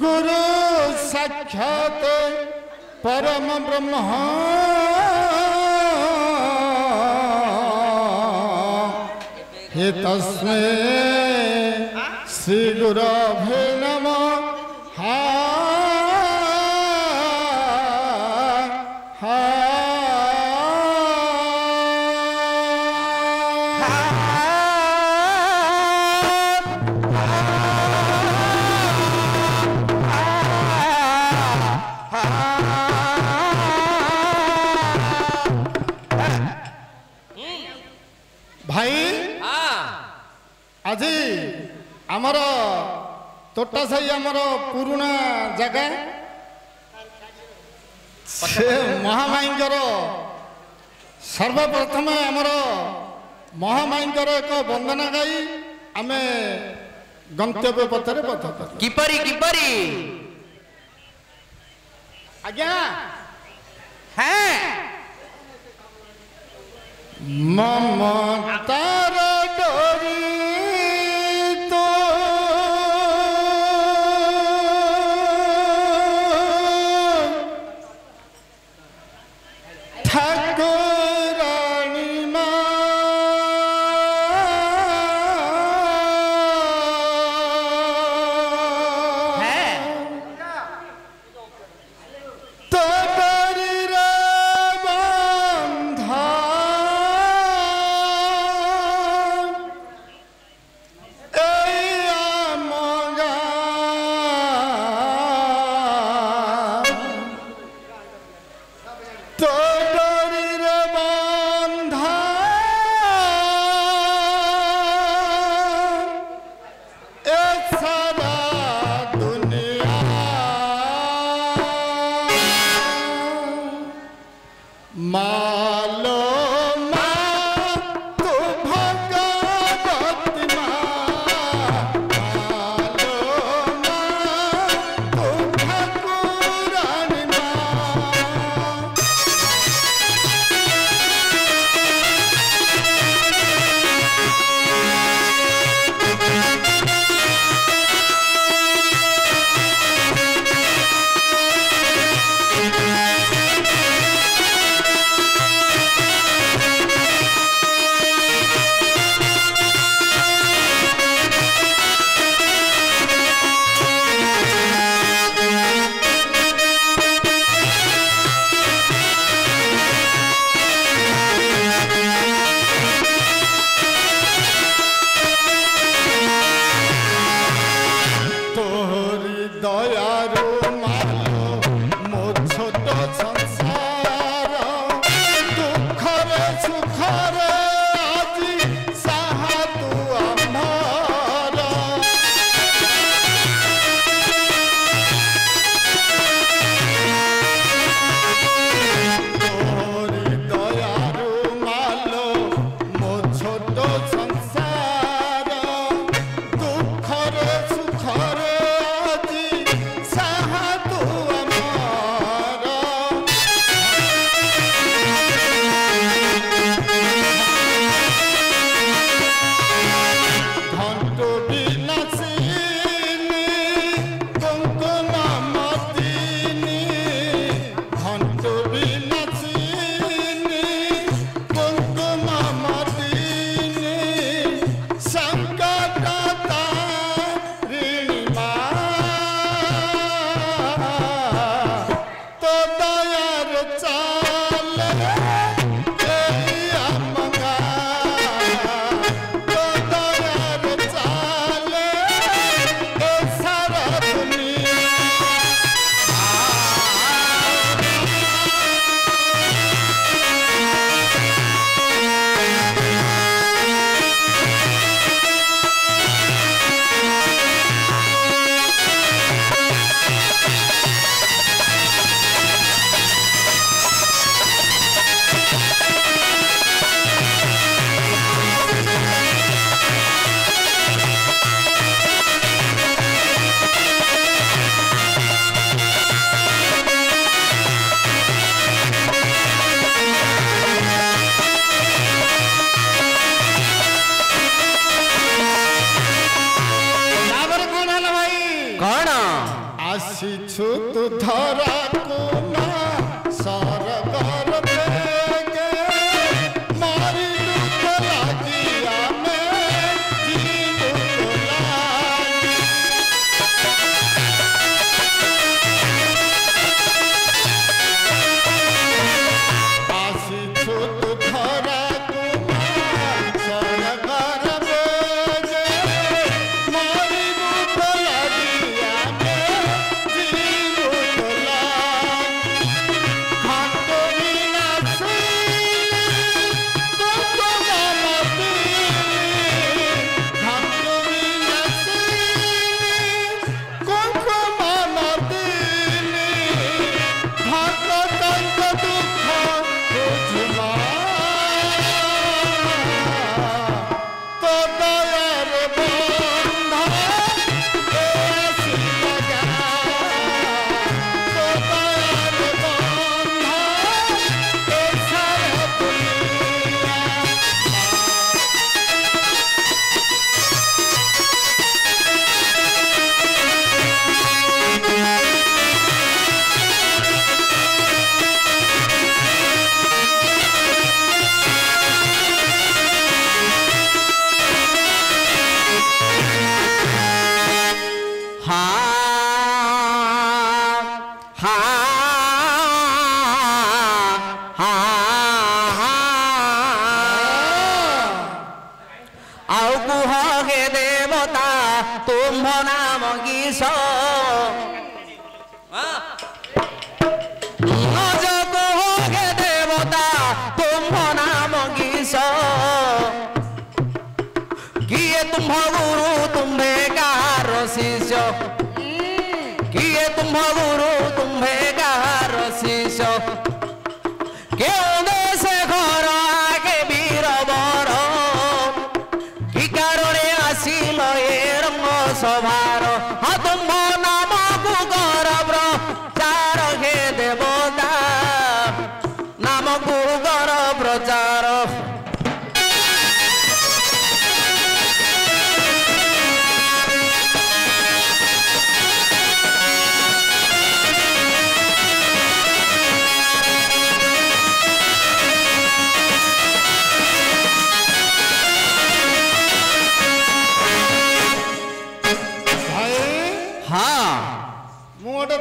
गुरु साक्षात परम ब्रह्म हे तस्मै श्री गुरवे नमः। आज आमर तोटा साही आमर पुराना जगह से महामाईंकर सर्वप्रथम आमर महामाईंकर एक वंदना गाई आम गंतव्य पथरे पथ किपरी किपरी आज्ञा है ममतार डोरी কেউ দেশে ঘর আগে বীরবর কি কারণে আসিল এ রঙ্গ সভার তুম্ভ নামকু গৌরব চার হে দেবতা নামকু গৌরব প্রচার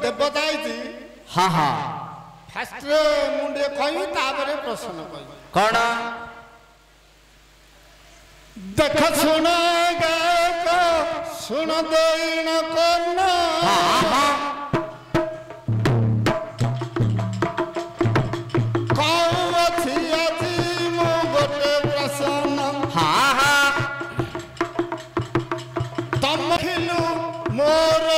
ଦେବତା ହେଇଛି ହଁ ହଁ ଫାଷ୍ଟରେ ମୁଁ ଟିକେ କହିବି ତାପରେ ପ୍ରଶ୍ନ କହିବି କଣ ଦେଖ ଶୁଣ ଗାୟକ ଶୁଣ ଦଇଣ କର୍ଣ୍ଣ କଉ ଅଛି ଆଜି ମୁଁ ଗୋଟେ ପ୍ରଶ୍ନ ତମ ଖିଲୁ ମୋର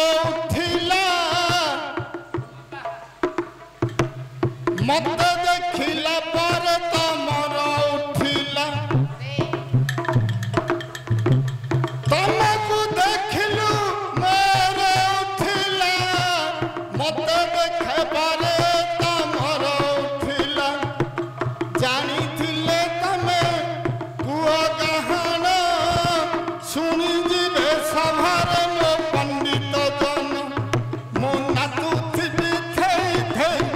ମତେ ଦେଖିଲା ପରେ ତମର ଉଠିଲା ତମକୁ ଦେଖିଲୁ ମୋର ଉଠିଲା ମତେ ଦେଖେ ପରେ ତମର ଉଠିଲା ଜାଣିଥିଲେ ତମେ କୁହ ଗାହାଣ ଶୁଣିଯିବେ ସଭାରେ ମୋ ପଣ୍ଡିତ ଜନ ମୋ ନାଚୁଥିବି ଥେଇ ଥେଇ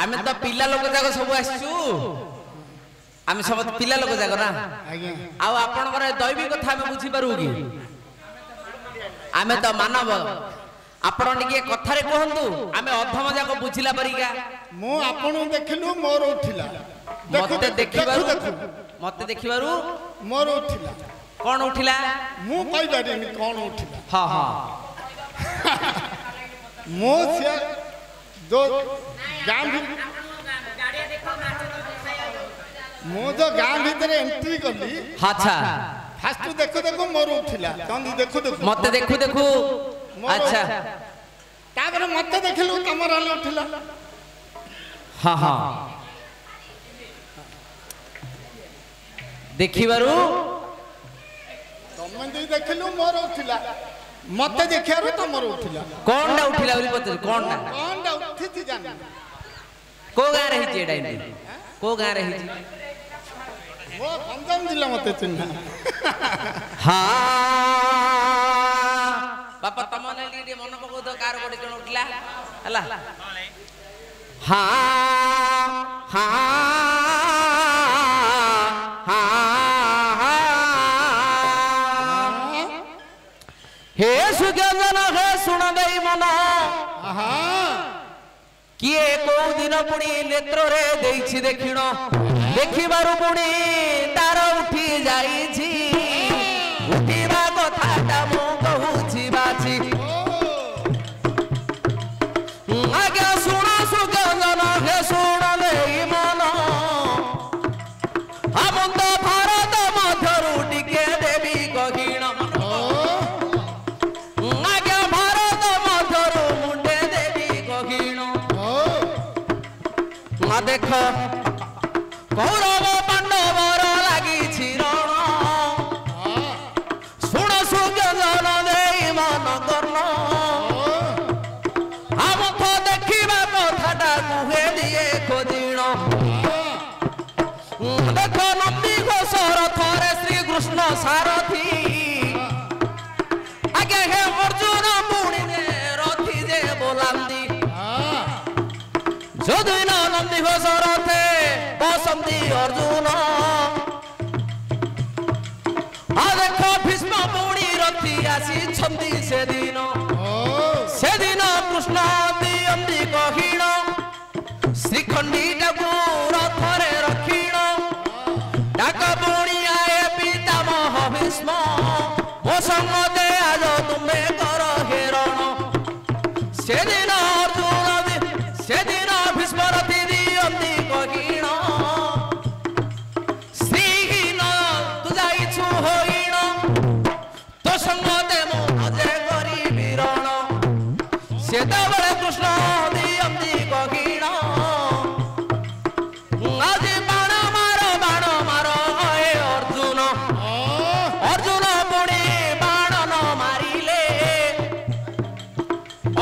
ଆମେ ତ ପିଲା ଲୋକ ଯାକ ସବୁ ଆସିଛୁ ଆମେ ସବୁ ପିଲା ଲୋକ ଯାକ ନା ଆଉ ଆପଣଙ୍କର ଦୈବିକ କଥା ଆମେ ବୁଝିପାରୁ କି ଆମେ ତ ମାନବ ଆପଣ ଟିକେ କଥାରେ କୁହନ୍ତୁ ଆମେ ଅଧମ ଯାକ ବୁଝିଲା ପରିକା ମୁଁ ଆପଣଙ୍କୁ ଦେଖିଲୁ ମୋର ଉଠିଲା ମତେ ଦେଖିବାରୁ ମୋର ଉଠିଲା କଣ ଉଠିଲା ମୁଁ କହିପାରିନି କଣ ଉଠିଲା ହଁ ହଁ ମୁଁ ସେ जो गाँ मु जो गाँ भीतर एंट्री कली अच्छा फास्ट देखो देखो मोर उठिला चंदी देखो देखो मते देखो देखो अच्छा तापर मते देखलु तमर हल उठिला हां हां देखिबारु तमे जे देखलु मोर उठिला मते देखियारु तमर उठिला कोनडा उठिला बोली पते कोनडा उठिथि जान को गां रही छी एडा को गां रही छी वो पंजाब जिला मते चिन्ह हां बापा तमने लिए मन पको तो कार गोडी कोन उठिला हला हां हां हे सुगंधन हे सुन दई मन किए को दिन पुणी नेत्र रे देछि देखिण देखिबारु पुणी तार उठी जाईछि उठिबा कथाटा मु कहूछि बाछि आगे सुन सुगंधन हे सुन दई मन हमंत भारत मध्यरु टिके देवी कहिण देख कौरव पांडवर लगी रण शुण सुगंधन दे मन कर्ण हम तो देखा कथाटा कुहे दिए खोजिण देख नंदी घोषर थरे श्री कृष्ण सारथी आगे हे अर्जुन पुणी रथी जे बोलांदी যদিন নন্দী ঘোষরথে বসন্তি অর্জুন দেখ ভীষ্ম পুণী রথি আসিছন্তি সেদিন ସଙ୍ଗତେ ଆଜ ତୁମେ କର ହେରଣ ସେଦିନ ଅର୍ଜୁନ ସେଦିନ ଭୀଷ୍ମ ରଥି ଦିଅନ୍ତି କହିଣ ଶ୍ରୀହୀନ ତୁ ଯାଇଛୁ ହୋଇଣ ତୋ ସଙ୍ଗତେ ମୁଁ ଅଜେ କରିବି ରଣ ସେତେବେଳେ କୃଷ୍ଣ ଦିଅନ୍ତି କହିଣ ଆଜି ବାଣ ମାର ଏ ଅର୍ଜୁନ ଅର୍ଜୁନ ପୁଣି ବାଣ ନ ମାରିଲେ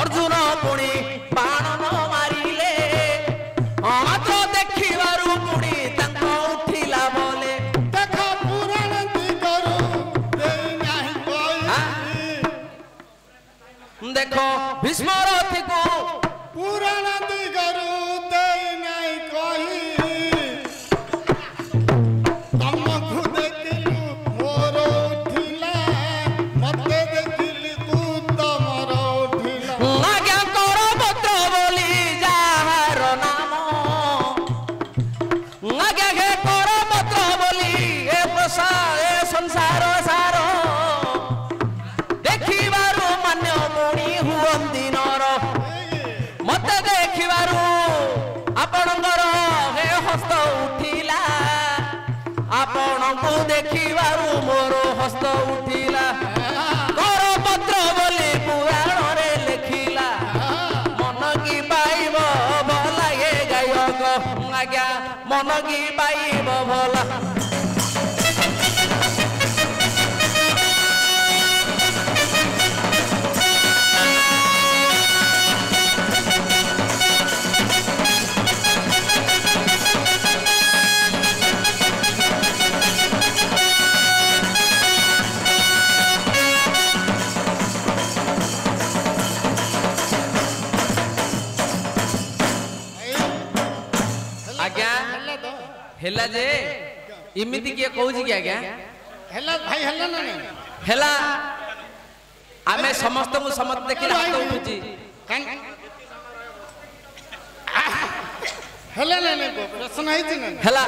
ଅର୍ଜୁନ ପୁଣି ବାଣ ନ ମାରିଲେ ମାତ୍ର ଦେଖିବାରୁ ପୁଣି ତାଙ୍କ ଉଠିଲା ବୋଲେ ଦେଖ ପୁରାଣ ଦିଗରୁ ଦେଇ ନାହିଁ କହି ଦେଖ ଭୀଷ୍ମ ରଥିକୁ ପୁରାଣ ଦିଗରୁ ଦେଇ ନାହିଁ କହି ତମକୁ ଦେଖିଲୁ ମୋର ଉଠିଲା ମତେ ଦେଖିଲି ତୁ ତମର ଉଠିଲା ଆଜ୍ଞା କର ପତ୍ର ବୋଲି ଯାହାର ନାମ ଆଜ୍ଞା ହେ କର ପତ୍ର ବୋଲି ଏ ପ୍ରସାଦ ଏ ସଂସାର ସାର ଦେଖିବାରୁ ମାନ୍ୟ ପୁଣି ହୁଅନ୍ତି ନର ମତେ ଦେଖିବାରୁ ଆପଣଙ୍କର ହେ ହସ୍ତ ଉଠିଲା ଆପଣଙ୍କୁ ଦେଖିବାରୁ ମୋର ହସ୍ତ ଉଠିଲା କର ପତ୍ର ବୋଲି ପୁରାଣରେ ଲେଖିଲା ମନ କି ପାଇବ ଭଲା ଏ ଗାୟକ ଆଜ୍ଞା ମନ କି ପାଇବ ଭଲା ଆଜ୍ଞା ହେଲା ଯେ ଏମିତି କିଏ କହୁଛି କି ଆଜ୍ଞା ହେଲା ଭାଇ ହେଲା ନା ନାଇଁ ହେଲା ଆମେ ସମସ୍ତଙ୍କୁ ସମସ୍ତେ ଦେଖିଲେ ହାତ ଉଠୁଛି ହେଲା ନା ନାଇଁ ପ୍ରଶ୍ନ ହେଇଛି ନା ହେଲା